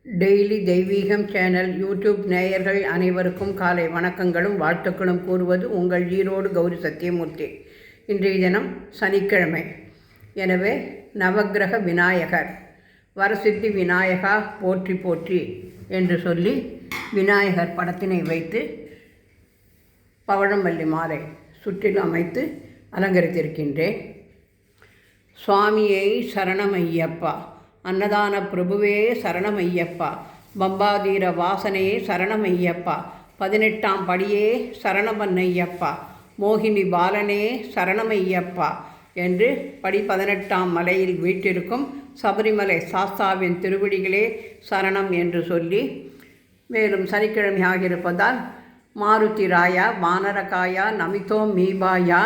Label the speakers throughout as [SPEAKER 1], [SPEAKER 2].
[SPEAKER 1] Daily தெய்வீகம் channel YouTube நேயர்கள் அனைவருக்கும் காலை வணக்கங்களும் வாழ்த்துக்களும் கூறுவது உங்கள் ஈரோடு கௌரி சத்தியமூர்த்தி. இன்றைய தினம் சனிக்கிழமை. எனவே நவக்கிரக விநாயகர் வரசித்தி விநாயகா போற்றி போற்றி என்று சொல்லி விநாயகர் படத்தினை வைத்து பவழமல்லி மாலை சுற்றிலும் அமைத்து அலங்கரித்திருக்கின்றேன். சுவாமியை சரணமையப்பா, அன்னதான பிரபுவே சரணமையப்பா, பம்பாதீர வாசனையே சரணமையப்பா, 18ஆம் படியே சரணமன்னையப்பா, மோகினி பாலனே சரணமையப்பா என்று படி 18ஆம் மலையில் வீட்டிருக்கும் சபரிமலை சாஸ்தாவின் திருவடிகளே சரணம் என்று சொல்லி, மேலும் சனிக்கிழமையாக இருப்பதால் மாருதி ராயா வானரகாயா நமிதோ மீபாயா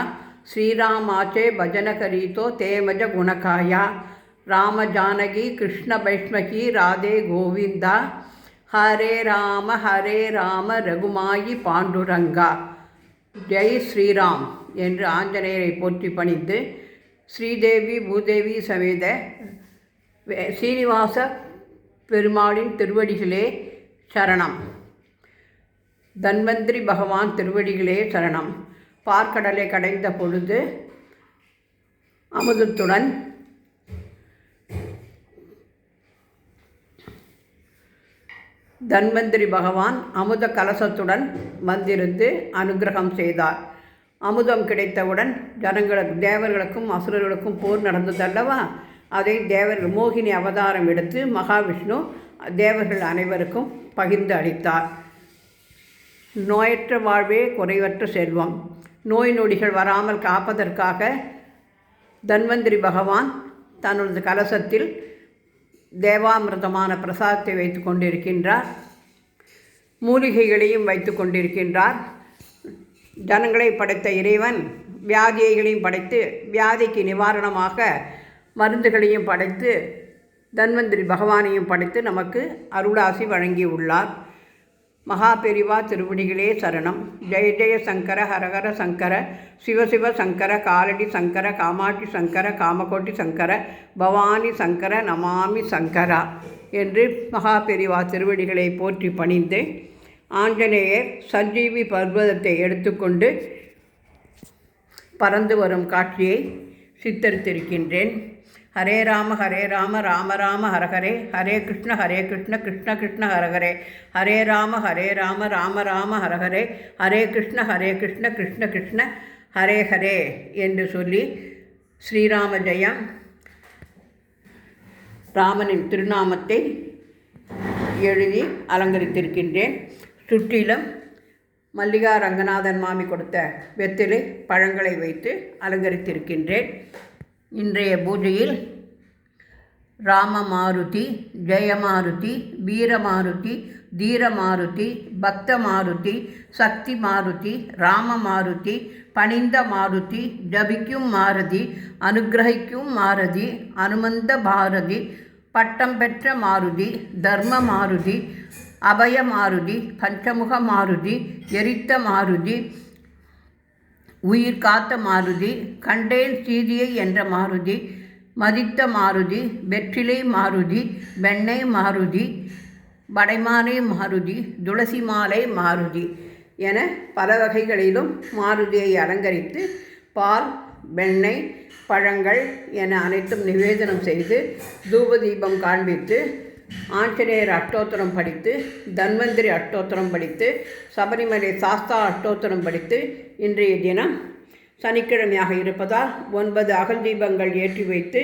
[SPEAKER 1] ஸ்ரீராமாச்சே பஜனகரீதோ தேமஜ குணகாயா ராம ஜானகி கிருஷ்ண பைஷ்மகி ராதே கோவிந்தா ஹரே ராம ரகுமாயி பாண்டுரங்கா ஜெய் ஸ்ரீராம் என்று ஆஞ்சநேயரை போற்றி பணிந்து ஸ்ரீதேவி பூதேவி சமேத சீனிவாச பெருமாளின் திருவடிகளே சரணம். தன்வந்திரி பகவான் திருவடிகளே சரணம். பார்க்கடலை கடைந்த பொழுது அமுதத்துடன் தன்வந்திரி பகவான் அமுத கலசத்துடன் வந்திருந்து அனுகிரகம் செய்தார். அமுதம் கிடைத்தவுடன் தேவர்களுக்கும் அசுரர்களுக்கும் போர் நடந்ததல்லவா, அதை தேவர்கள் மோகினி அவதாரம் எடுத்து மகாவிஷ்ணு தேவர்கள் அனைவருக்கும் பகிர்ந்து அளித்தார். நோயற்ற வாழ்வே குறைவற்ற செல்வம், நோய் நொடிகள் வராமல் காப்பதற்காக தன்வந்திரி பகவான் தனது கலசத்தில் தேவாமிர்தமான பிரசாதத்தை வைத்து கொண்டிருக்கின்றார். மூலிகைகளையும் வைத்து கொண்டிருக்கின்றார். ஜனங்களை படைத்த இறைவன் வியாதிகளையும் படைத்து வியாதிக்கு நிவாரணமாக மருந்துகளையும் படைத்து தன்வந்திரி பகவானையும் படைத்து நமக்கு அருளாசி வழங்கியுள்ளார். மகா பெரிவா திருவடிகளே சரணம். ஜெய ஜெய சங்கர ஹரஹர சங்கர சிவசிவ சங்கர காலடி சங்கர காமாட்சி சங்கர காமகோட்டி சங்கர பவானி சங்கர நமாமி சங்கரா என்று மகா பெரிவா திருவடிகளை போற்றி பணிந்து ஆஞ்சநேயர் சஞ்சீவி பர்வதத்தை எடுத்துக்கொண்டு பறந்து வரும் காட்சியை சித்தரித்திருக்கின்றேன். ஹரே ராம ராம ராம ஹரஹரே, ஹரே கிருஷ்ண கிருஷ்ண கிருஷ்ண ஹரஹரே, ஹரே ராம ராம ராம ஹரஹரே, ஹரே கிருஷ்ண கிருஷ்ண கிருஷ்ண ஹரே ஹரே என்று சொல்லி ஸ்ரீராம ஜெயம் ராமனின் திருநாமத்தை எழுதி அலங்கரித்திருக்கின்றேன். சுற்றிலும் மல்லிகா ரங்கநாதன் மாமி கொடுத்த வெற்றிலை பழங்களை வைத்து அலங்கரித்திருக்கின்றேன். இன்றைய பூஜையில் ராமமாருதி, ஜெயமாருதி, வீரமாருதி, தீரமாருதி, பக்தமாருதி, சக்தி மாருதி, ராமமாருதி, பணிந்த மாருதி, ஜபிக்கும் மாருதி, அனுகிரகிக்கும் மாருதி, அனுமந்த பாரதி, பட்டம் பெற்ற மாருதி, தர்ம மாருதி, அபய மாருதி, பஞ்சமுக மாருதி, எரித்த மாருதி, உயிர் காத்த மாருதி, கண்டேன் சீதியை என்ற மாருதி, மதித்த மாருதி, வெற்றிலை மாருதி, வெண்ணெய் மாருதி, வடைமாலை மாருதி, துளசி மாலை மாருதி என பல வகைகளிலும் மாருதியை அலங்கரித்து பால், வெண்ணெய், பழங்கள் என அனைத்தும் நிவேதனம் செய்து தூபதீபம் காண்பித்து ஆஞ்சநேயர் அஷ்டோத்திரம் படித்து தன்வந்திரி அஷ்டோத்திரம் படித்து சபரிமலை சாஸ்தா அஷ்டோத்திரம் படித்து இன்றைய தினம் சனிக்கிழமையாக இருப்பதால் 9 அகல் தீபங்கள் ஏற்றி வைத்து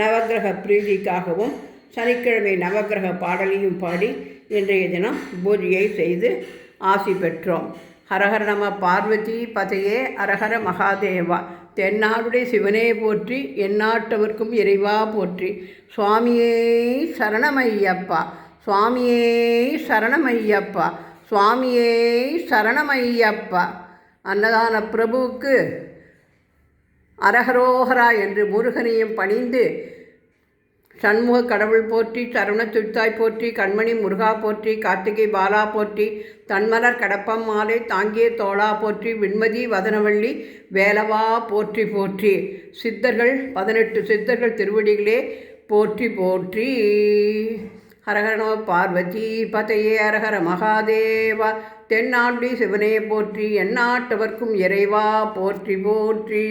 [SPEAKER 1] நவக்கிரக பிரீதிக்காகவும் சனிக்கிழமை நவக்கிரக பாடலையும் பாடி இன்றைய தினம் பூஜையை செய்து ஆசி பெற்றோம். ஹரஹர நம பார்வதி பதையே அரஹர மகாதேவா. தென்னாடுடைய சிவனே போற்றி, எந்நாட்டவர்க்கும் இறைவா போற்றி. சுவாமியே சரணமையப்பா, சுவாமியே சரணமையப்பா, சுவாமியே சரணமையப்பா. அன்னதான பிரபுவுக்கு அரஹரோஹரா என்று முருகனையும் பணிந்து சண்முக கடவுள் போற்றி, சரவண துத்தாய் போற்றி, கண்மணி முருகா போற்றி, கார்த்திகை பாலா போற்றி, தன்மலர் கடப்பம் மாலை தாங்கிய தோளா போற்றி, விண்மதி வதனவள்ளி வேலவா போற்றி போற்றி. சித்தர்கள் 18 சித்தர்கள் திருவடிகளே போற்றி போற்றி. ஹரஹர நம பார்வதி பதையே ஹரஹர மகாதேவா. தென்னாடுடைய சிவனே போற்றி, எந்நாட்டவர்க்கும் இறைவா போற்றி போற்றி.